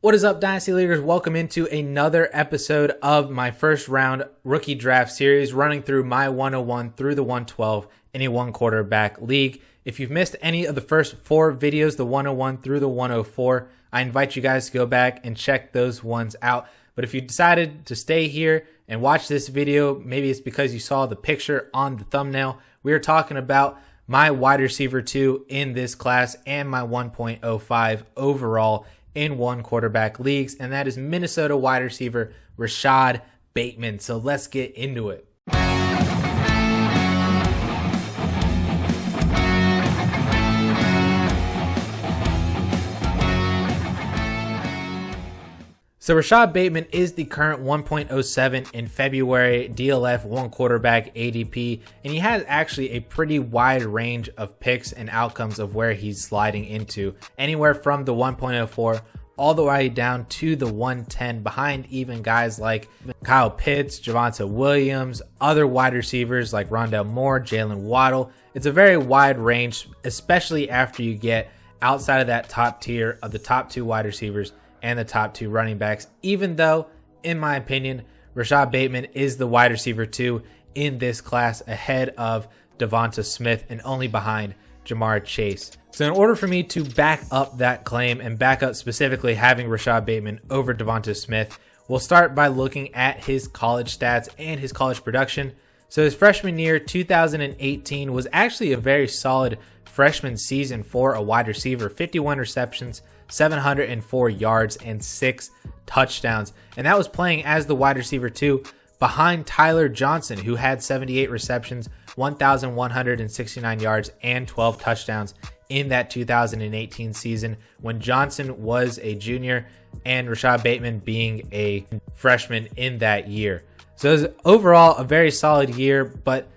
What is up, Dynasty Leaguers? Welcome into another episode of my first round rookie draft series, running through my 101 through the 112 in a one quarterback league. If you've missed any of the first four videos, the 101 through the 104, I invite you guys to go back and check those ones out. But if you decided to stay here and watch this video, maybe it's because you saw the picture on the thumbnail. We are talking about my wide receiver 2 in this class and my 1.05 overall in one quarterback leagues, and that is Minnesota wide receiver Rashod Bateman. So let's get into it. So Rashod Bateman is the current 1.07 in February DLF one quarterback ADP, and he has actually a pretty wide range of picks and outcomes of where he's sliding into, anywhere from the 1.04 all the way down to the 110, behind even guys like Kyle Pitts, Javonte Williams, other wide receivers like Rondale Moore, Jalen Waddle. It's a very wide range, especially after you get outside of that top tier of the top two wide receivers and the top two running backs, even though, in my opinion, Rashod Bateman is the wide receiver 2 in this class, ahead of Devonta Smith and only behind Jamar Chase. So in order for me to back up that claim and back up specifically having Rashod Bateman over Devonta Smith, we'll start by looking at his college stats and his college production. So his freshman year, 2018, was actually a very solid freshman season for a wide receiver. 51 receptions, 704 yards, and 6 touchdowns. And that was playing as the wide receiver 2 behind Tyler Johnson, who had 78 receptions, 1,169 yards, and 12 touchdowns in that 2018 season when Johnson was a junior and Rashod Bateman being a freshman in that year. So it was overall a very solid year, but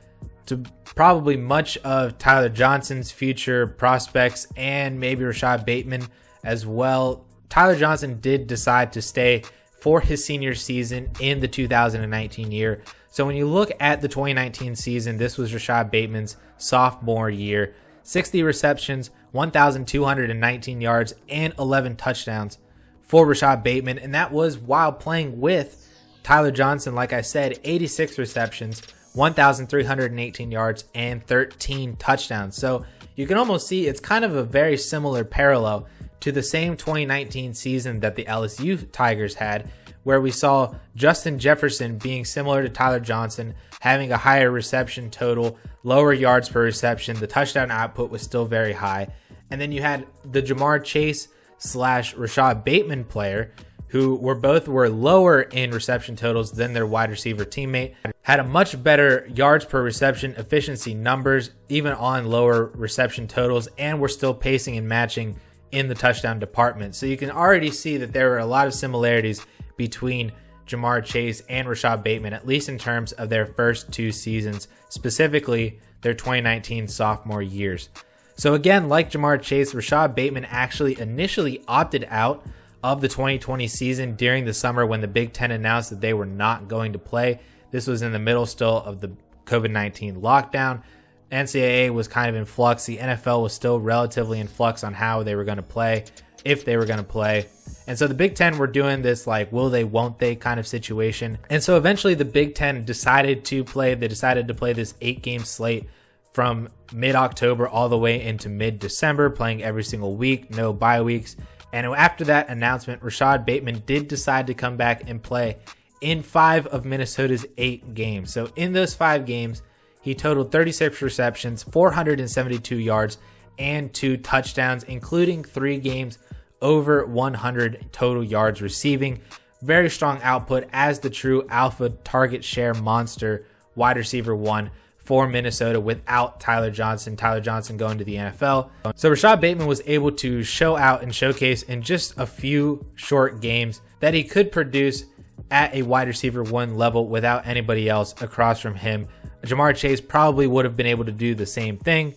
to probably much of Tyler Johnson's future prospects and maybe Rashod Bateman as well, Tyler Johnson did decide to stay for his senior season in the 2019 year. So when you look at the 2019 season, this was Rashod Bateman's sophomore year. 60 receptions, 1,219 yards, and 11 touchdowns for Rashod Bateman. And that was while playing with Tyler Johnson, like I said, 86 receptions, 1,318 yards, and 13 touchdowns. So you can almost see it's kind of a very similar parallel to the same 2019 season that the LSU Tigers had, where we saw Justin Jefferson being similar to Tyler Johnson, having a higher reception total, lower yards per reception. The touchdown output was still very high. And then you had the Jamar Chase / Rashod Bateman player, who were lower in reception totals than their wide receiver teammate, had a much better yards per reception efficiency numbers, even on lower reception totals, and were still pacing and matching in the touchdown department. So you can already see that there were a lot of similarities between Jamar Chase and Rashod Bateman, at least in terms of their first two seasons, specifically their 2019 sophomore years. So again, like Jamar Chase, Rashod Bateman actually initially opted out of the 2020 season during the summer when the Big Ten announced that they were not going to play. This was in the middle still of the COVID-19 lockdown. NCAA was kind of in flux. The NFL was still relatively in flux on how they were going to play, if they were going to play. And so the Big Ten were doing this like will they, won't they kind of situation. And so eventually the Big Ten decided to play this 8-game slate from mid-October all the way into mid-December, playing every single week, no bye weeks. And after that announcement, Rashod Bateman did decide to come back and play in 5 of Minnesota's 8 games. So in those 5 games, he totaled 36 receptions, 472 yards, and 2 touchdowns, including 3 games over 100 total yards receiving. Very strong output as the true alpha target share monster wide receiver 1 for Minnesota without Tyler Johnson. Tyler Johnson going to the NFL. So Rashod Bateman was able to show out and showcase in just a few short games that he could produce at a wide receiver 1 level without anybody else across from him. Jamar Chase probably would have been able to do the same thing,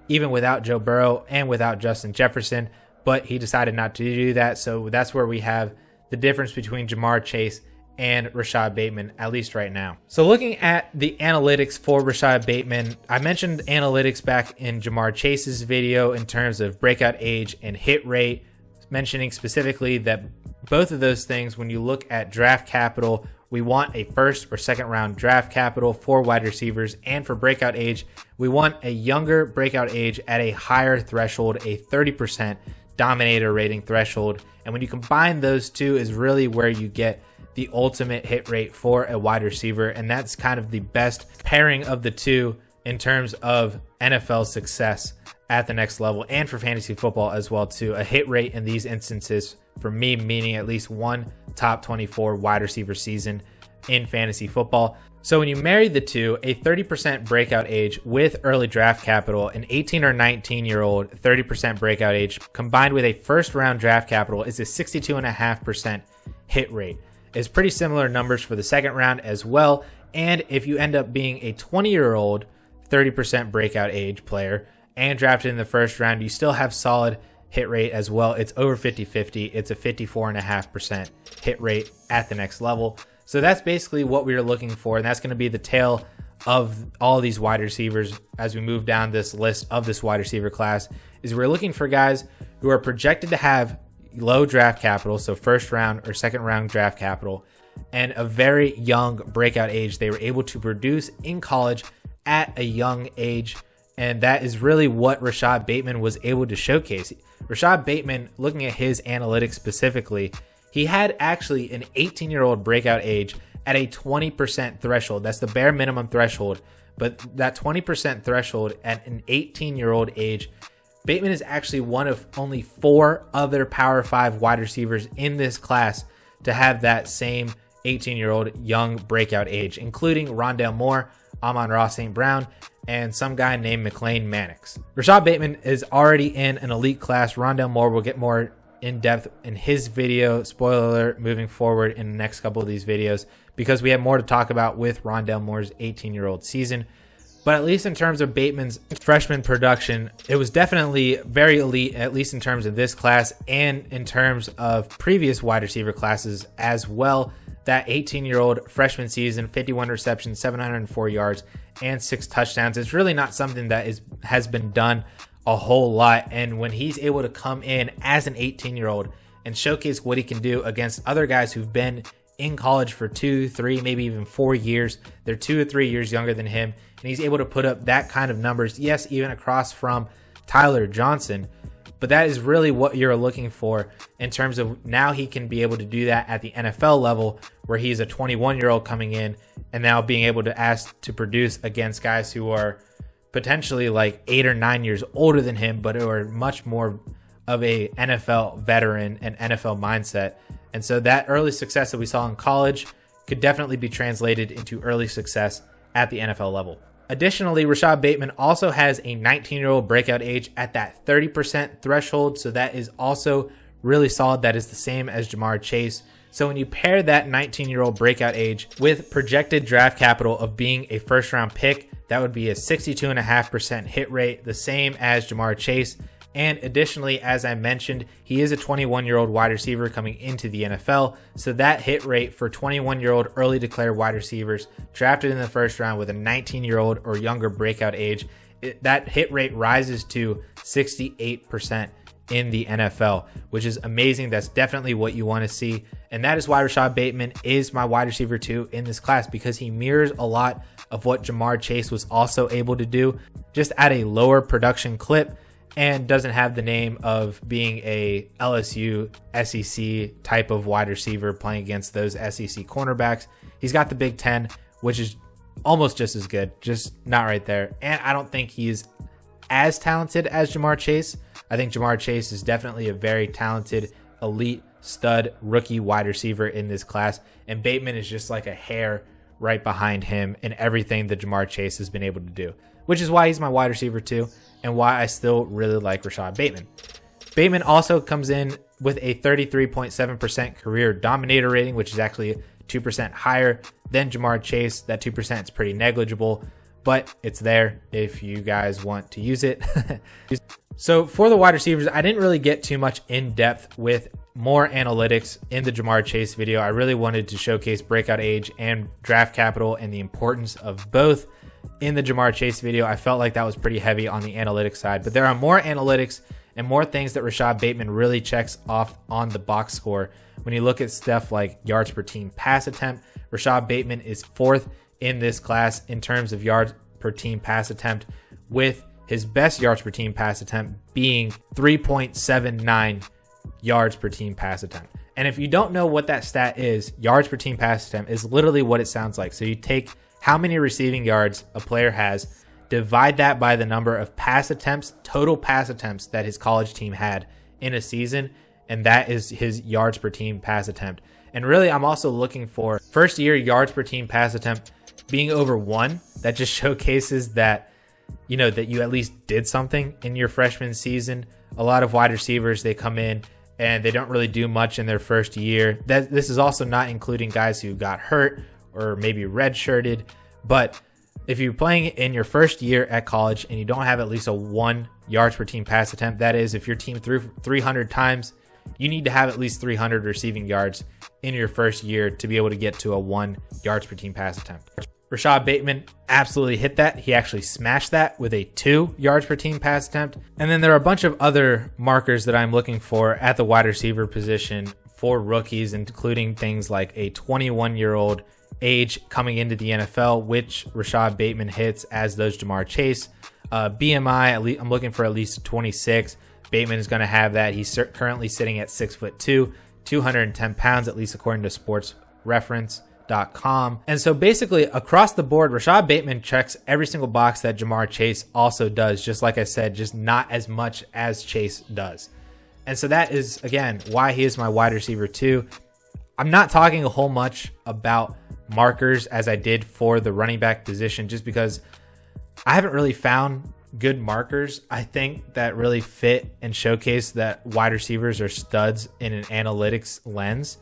even without Joe Burrow and without Justin Jefferson, but he decided not to do that. So that's where we have the difference between Jamar Chase and Rashod Bateman, at least right now. So looking at the analytics for Rashod Bateman, I mentioned analytics back in Jamar Chase's video in terms of breakout age and hit rate, mentioning specifically that both of those things, when you look at draft capital, we want a first or second round draft capital for wide receivers, and for breakout age, we want a younger breakout age at a higher threshold, a 30% dominator rating threshold. And when you combine those two is really where you get the ultimate hit rate for a wide receiver. And that's kind of the best pairing of the two in terms of NFL success at the next level, and for fantasy football as well too. A hit rate in these instances for me meaning at least one top 24 wide receiver season in fantasy football. So when you marry the two, a 30% breakout age with early draft capital, an 18 or 19 year old 30% breakout age combined with a first round draft capital is a 62.5% hit rate. It's pretty similar numbers for the second round as well. And if you end up being a 20-year-old 30% breakout age player and drafted in the first round, you still have solid hit rate as well. It's over 50-50. It's a 54.5% hit rate at the next level. So that's basically what we are looking for, and that's going to be the tail of all these wide receivers as we move down this list of this wide receiver class. Is we're looking for guys who are projected to have low draft capital, so first round or second round draft capital, and a very young breakout age. They were able to produce in college at a young age, and that is really what Rashod Bateman was able to showcase. Rashod Bateman, looking at his analytics specifically, he had actually an 18-year-old breakout age at a 20% threshold. That's the bare minimum threshold. But that 20% threshold at an 18-year-old age, Bateman is actually one of only 4 other Power 5 wide receivers in this class to have that same 18-year-old young breakout age, including Rondale Moore, Amon-Ra St. Brown, and some guy named McLean Mannix. Rashod Bateman is already in an elite class. Rondale Moore will get more in depth in his video, spoiler alert, moving forward in the next couple of these videos, because we have more to talk about with Rondale Moore's 18-year-old season. But at least in terms of Bateman's freshman production, it was definitely very elite, at least in terms of this class and in terms of previous wide receiver classes as well. That 18-year-old freshman season, 51 receptions, 704 yards, and 6 touchdowns. It's really not something that has been done a whole lot. And when he's able to come in as an 18-year-old and showcase what he can do against other guys who've been in college for 2, 3, maybe even 4 years, they're 2 or 3 years younger than him, and he's able to put up that kind of numbers, yes, even across from Tyler Johnson. But that is really what you're looking for in terms of now he can be able to do that at the NFL level, where he's a 21-year-old coming in and now being able to ask to produce against guys who are potentially like 8 or 9 years older than him, but who are much more of a NFL veteran and NFL mindset. And so that early success that we saw in college could definitely be translated into early success at the NFL level. Additionally, Rashod Bateman also has a 19-year-old breakout age at that 30% threshold. So that is also really solid. That is the same as Jamar Chase. So when you pair that 19-year-old breakout age with projected draft capital of being a first-round pick, that would be a 62.5% hit rate, the same as Jamar Chase. And additionally, as I mentioned, he is a 21-year-old wide receiver coming into the NFL. So that hit rate for 21-year-old early declared wide receivers drafted in the first round with a 19-year-old or younger breakout age, that hit rate rises to 68% in the NFL, which is amazing. That's definitely what you want to see. And that is why Rashod Bateman is my wide receiver 2 in this class, because he mirrors a lot of what Jamar Chase was also able to do, just at a lower production clip, and doesn't have the name of being a LSU SEC type of wide receiver playing against those SEC cornerbacks. He's got the Big Ten, which is almost just as good, just not right there. And I don't think he's as talented as Jamar Chase. I think Jamar Chase is definitely a very talented, elite, stud, rookie wide receiver in this class. And Bateman is just like a hair right behind him in everything that Jamar Chase has been able to do, which is why he's my wide receiver 2 and why I still really like Rashod Bateman. Bateman also comes in with a 33.7% career dominator rating, which is actually 2% higher than Jamar Chase. That 2% is pretty negligible, but it's there if you guys want to use it. So for the wide receivers, I didn't really get too much in depth with more analytics in the Jamar Chase video. I really wanted to showcase breakout age and draft capital and the importance of both in the Jamar Chase video. I felt like that was pretty heavy on the analytics side, but there are more analytics and more things that Rashod Bateman really checks off on the box score. When you look at stuff like yards per team pass attempt, Rashod Bateman is 4th in this class in terms of yards per team pass attempt, with his best yards per team pass attempt being 3.79 yards per team pass attempt. And if you don't know what that stat is, yards per team pass attempt is literally what it sounds like. So you take how many receiving yards a player has, divide that by the number of pass attempts, total pass attempts that his college team had in a season, and that is his yards per team pass attempt. And really, I'm also looking for first year yards per team pass attempt being over 1. That just showcases that, that you at least did something in your freshman season. A lot of wide receivers, they come in and they don't really do much in their first year. This is also not including guys who got hurt or maybe redshirted. But if you're playing in your first year at college and you don't have at least a 1 yards per team pass attempt, that is, if your team threw 300 times, you need to have at least 300 receiving yards in your first year to be able to get to a 1 yards per team pass attempt. Rashod Bateman absolutely hit that. He actually smashed that with a 2 yards per team pass attempt. And then there are a bunch of other markers that I'm looking for at the wide receiver position for rookies, including things like a 21-year-old age coming into the NFL, which Rashod Bateman hits, as does Jamar Chase. BMI, I'm looking for at least 26. Bateman is going to have that. He's currently sitting at 6'2", 210 pounds, at least according to sportsreference.com. And so basically across the board, Rashod Bateman checks every single box that Jamar Chase also does. Just like I said, just not as much as Chase does. And so that is, again, why he is my wide receiver 2. I'm not talking a whole much about markers as I did for the running back position, just because I haven't really found good markers, I think, that really fit and showcase that wide receivers are studs in an analytics lens.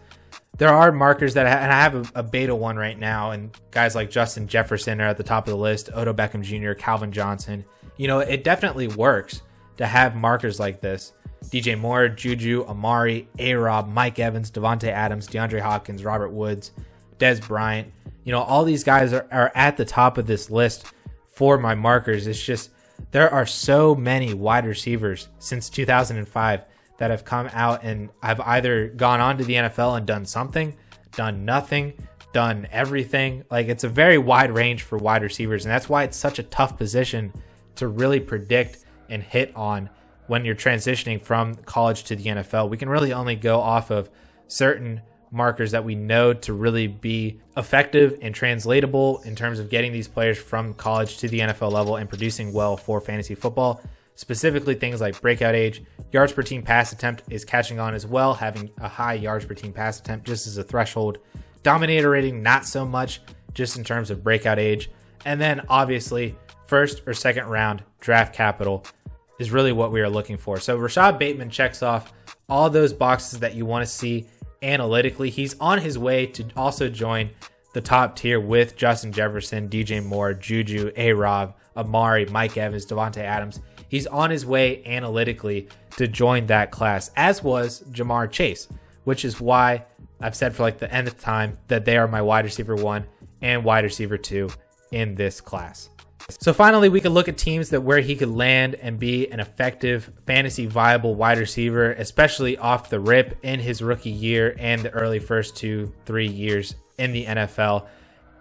There are markers that and I have a beta one right now, and guys like Justin Jefferson are at the top of the list, Odell Beckham Jr., Calvin Johnson. It definitely works to have markers like this. DJ Moore, Juju, Amari, A-Rob, Mike Evans, Devontae Adams, DeAndre Hopkins, Robert Woods, Dez Bryant. All these guys are at the top of this list for my markers. It's just there are so many wide receivers since 2005 that have come out and have either gone on to the NFL and done something, done nothing, done everything. Like, it's a very wide range for wide receivers, and that's why it's such a tough position to really predict and hit on when you're transitioning from college to the NFL. We can really only go off of certain markers that we know to really be effective and translatable in terms of getting these players from college to the NFL level and producing well for fantasy football. Specifically, things like breakout age, yards per team pass attempt is catching on as well, having a high yards per team pass attempt just as a threshold. Dominator rating, not so much, just in terms of breakout age. And then obviously, first or second round draft capital is really what we are looking for. So Rashod Bateman checks off all those boxes that you want to see analytically. He's on his way to also join the top tier with Justin Jefferson, DJ Moore, Juju, A-Rob, Amari, Mike Evans, Devontae Adams. He's on his way analytically to join that class, as was Jamar Chase, which is why I've said for like the nth time that they are my wide receiver 1 and wide receiver 2 in this class. So finally, we could look at teams where he could land and be an effective fantasy viable wide receiver, especially off the rip in his rookie year and the early first 2-3 years in the NFL.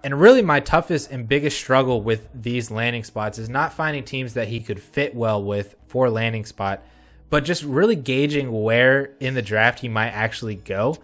And really my toughest and biggest struggle with these landing spots is not finding teams that he could fit well with for landing spot, but just really gauging where in the draft he might actually go.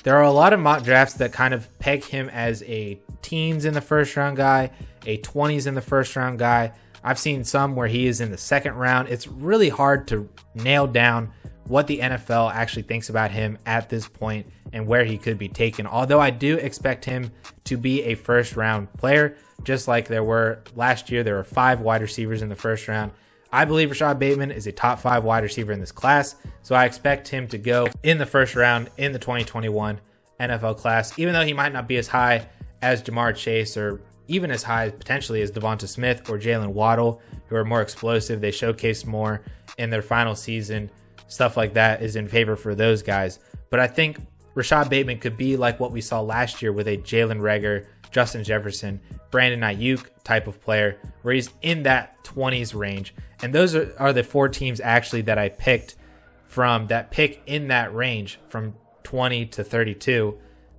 There are a lot of mock drafts that kind of peg him as a teens in the first round guy, a 20s in the first round guy. I've seen some where he is in the second round. It's really hard to nail down what the NFL actually thinks about him at this point and where he could be taken. Although I do expect him to be a first round player, just like there were last year. There were 5 wide receivers in the first round. I believe Rashod Bateman is a top 5 wide receiver in this class, so I expect him to go in the first round in the 2021 NFL class, even though he might not be as high as Jamar Chase or even as high potentially as Devonta Smith or Jalen Waddle, who are more explosive. They showcased more in their final season. Stuff like that is in favor for those guys. But I think Rashod Bateman could be like what we saw last year with a Jalen Reagor, Justin Jefferson, Brandon Ayuk type of player, where he's in that 20s range. And those are the 4 teams actually that I picked from that pick in that range from 20 to 32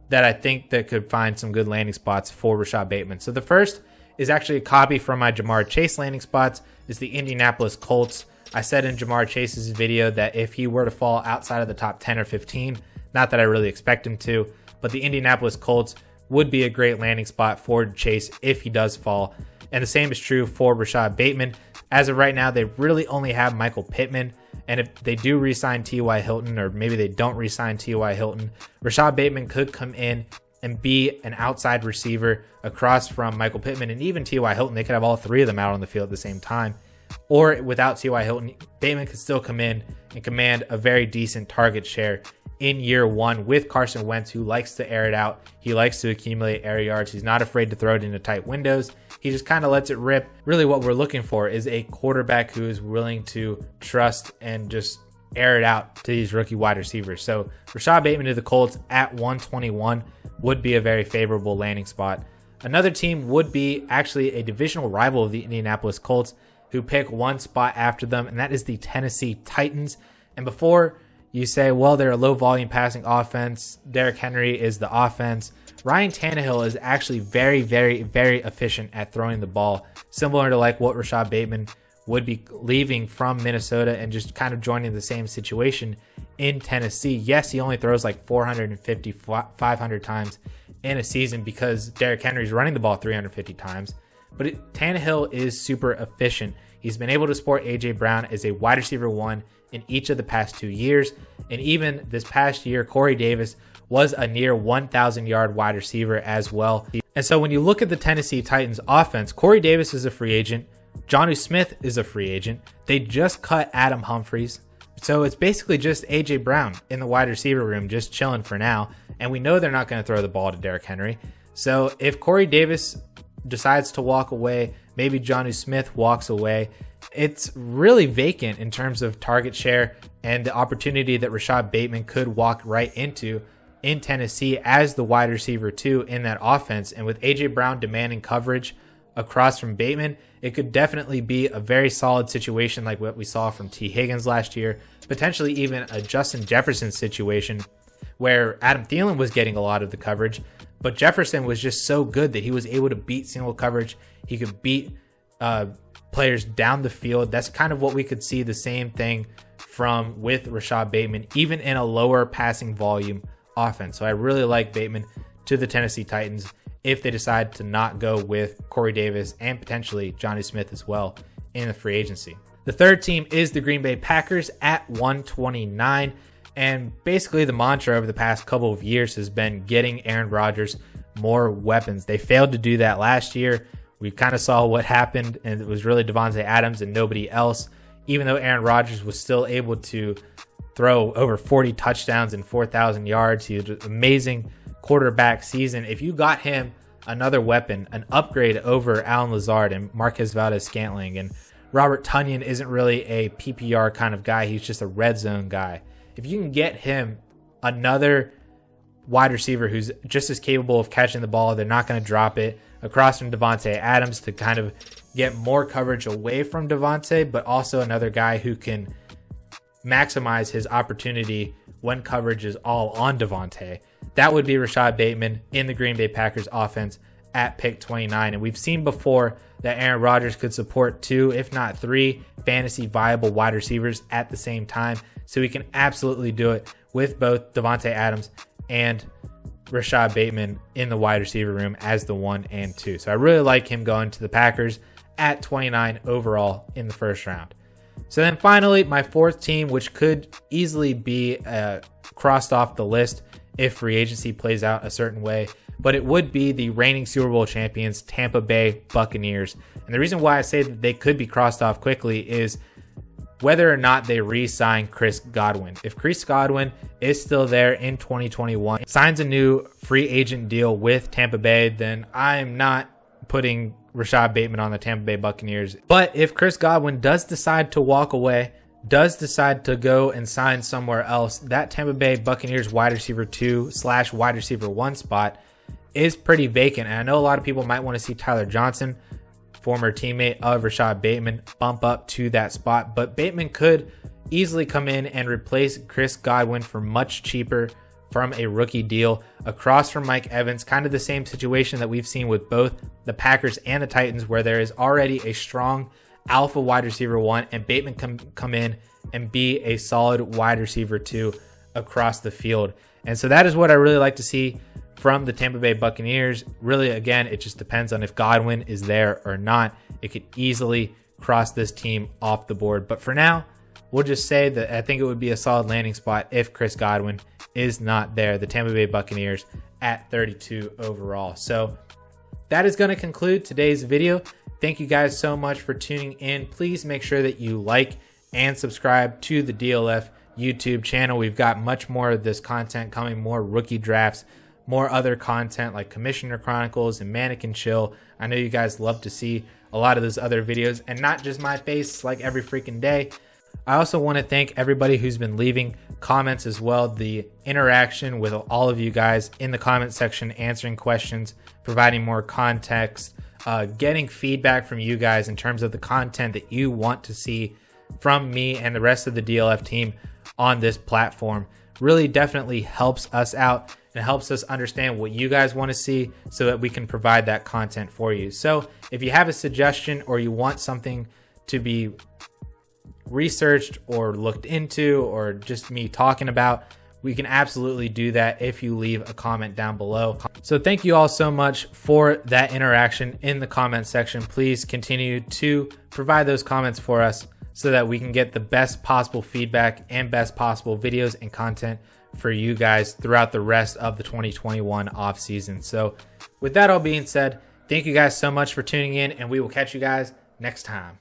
that I think that could find some good landing spots for Rashod Bateman. So the first is actually a copy from my Jamar Chase landing spots. Is the Indianapolis Colts. I said in Jamar Chase's video that if he were to fall outside of the top 10 or 15, not that I really expect him to, but the Indianapolis Colts would be a great landing spot for Chase if he does fall. And the same is true for Rashod Bateman. As of right now, they really only have Michael Pittman. And if they do re-sign T.Y. Hilton, or maybe they don't re-sign T.Y. Hilton, Rashod Bateman could come in and be an outside receiver across from Michael Pittman and even T.Y. Hilton. They could have all 3 of them out on the field at the same time. Or without T.Y. Hilton, Bateman could still come in and command a very decent target share in year 1 with Carson Wentz, who likes to air it out. He likes to accumulate air yards. He's not afraid to throw it into tight windows. He just kind of lets it rip. Really what we're looking for is a quarterback who is willing to trust and just air it out to these rookie wide receivers. So Rashod Bateman to the Colts at 121 would be a very favorable landing spot. Another team would be actually a divisional rival of the Indianapolis Colts, who pick one spot after them, and that is the Tennessee Titans. And before you say, well, they're a low volume passing offense, Derrick Henry is the offense, Ryan Tannehill is actually very, very, very efficient at throwing the ball, similar to like what Rashod Bateman would be leaving from Minnesota and just kind of joining the same situation in Tennessee. Yes, he only throws like 450, 500 times in a season because Derrick Henry's running the ball 350 times. But Tannehill is super efficient. He's been able to support A.J. Brown as a wide receiver 1 in each of the past 2 years. And even this past year, Corey Davis was a near 1,000-yard wide receiver as well. And so when you look at the Tennessee Titans offense, Corey Davis is a free agent. Jonnu Smith is a free agent. They just cut Adam Humphries. So it's basically just A.J. Brown in the wide receiver room just chilling for now. And we know they're not going to throw the ball to Derrick Henry. So if Corey Davis decides to walk away, maybe Jonnu Smith walks away, it's really vacant in terms of target share and the opportunity that Rashod Bateman could walk right into in Tennessee as the wide receiver 2 in that offense. And with A.J. Brown demanding coverage across from Bateman, it could definitely be a very solid situation like what we saw from T. Higgins last year, potentially even a Justin Jefferson situation where Adam Thielen was getting a lot of the coverage, but Jefferson was just so good that he was able to beat single coverage. He could beat players down the field. That's kind of what we could see the same thing from with Rashod Bateman, even in a lower passing volume offense. So I really like Bateman to the Tennessee Titans if they decide to not go with Corey Davis and potentially Jonnu Smith as well in the free agency. The third team is the Green Bay Packers at 129. And basically the mantra over the past couple of years has been getting Aaron Rodgers more weapons. They failed to do that last year. We kind of saw what happened, and it was really Devontae Adams and nobody else. Even though Aaron Rodgers was still able to throw over 40 touchdowns and 4,000 yards, he had an amazing quarterback season. If you got him another weapon, an upgrade over Allen Lazard and Marquez Valdes-Scantling, and Robert Tonyan isn't really a PPR kind of guy. He's just a red zone guy. If you can get him another wide receiver who's just as capable of catching the ball, they're not going to drop it, across from Devontae Adams to kind of get more coverage away from Devontae, but also another guy who can maximize his opportunity when coverage is all on Devontae. That would be Rashod Bateman in the Green Bay Packers offense at pick 29. And we've seen before that Aaron Rodgers could support 2, if not 3, fantasy viable wide receivers at the same time. So he can absolutely do it with both Devontae Adams and Rashod Bateman in the wide receiver room as the 1 and 2. So I really like him going to the Packers at 29 overall in the first round. So then finally, my fourth team, which could easily be crossed off the list if free agency plays out a certain way, but it would be the reigning Super Bowl champions, Tampa Bay Buccaneers. And the reason why I say that they could be crossed off quickly is whether or not they re-sign Chris Godwin. If Chris Godwin is still there in 2021, signs a new free agent deal with Tampa Bay, then I'm not putting Rashod Bateman on the Tampa Bay Buccaneers. But if Chris Godwin does decide to walk away, does decide to go and sign somewhere else, that Tampa Bay Buccaneers wide receiver 2/wide receiver 1 spot is pretty vacant. And I know a lot of people might want to see Tyler Johnson, former teammate of Rashod Bateman, bump up to that spot. But Bateman could easily come in and replace Chris Godwin for much cheaper from a rookie deal across from Mike Evans. Kind of the same situation that we've seen with both the Packers and the Titans, where there is already a strong alpha wide receiver 1 and Bateman come in and be a solid wide receiver 2 across the field. And so that is what I really like to see from the Tampa Bay Buccaneers. Really, again, it just depends on if Godwin is there or not. It could easily cross this team off the board. But for now, we'll just say that I think it would be a solid landing spot if Chris Godwin is not there. The Tampa Bay Buccaneers at 32 overall. So that is going to conclude today's video. Thank you guys so much for tuning in. Please make sure that you like and subscribe to the DLF YouTube channel. We've got much more of this content coming, more rookie drafts, more other content like Commissioner Chronicles and Mannequin Chill. I know you guys love to see a lot of those other videos and not just my face like every freaking day. I also want to thank everybody who's been leaving comments as well. The interaction with all of you guys in the comment section, answering questions, providing more context, getting feedback from you guys in terms of the content that you want to see from me and the rest of the DLF team on this platform really definitely helps us out and helps us understand what you guys want to see so that we can provide that content for you. So if you have a suggestion or you want something to be researched or looked into or just me talking about, we can absolutely do that if you leave a comment down below. So thank you all so much for that interaction in the comment section. Please continue to provide those comments for us so that we can get the best possible feedback and best possible videos and content for you guys throughout the rest of the 2021 off season. So with that all being said, thank you guys so much for tuning in, and we will catch you guys next time.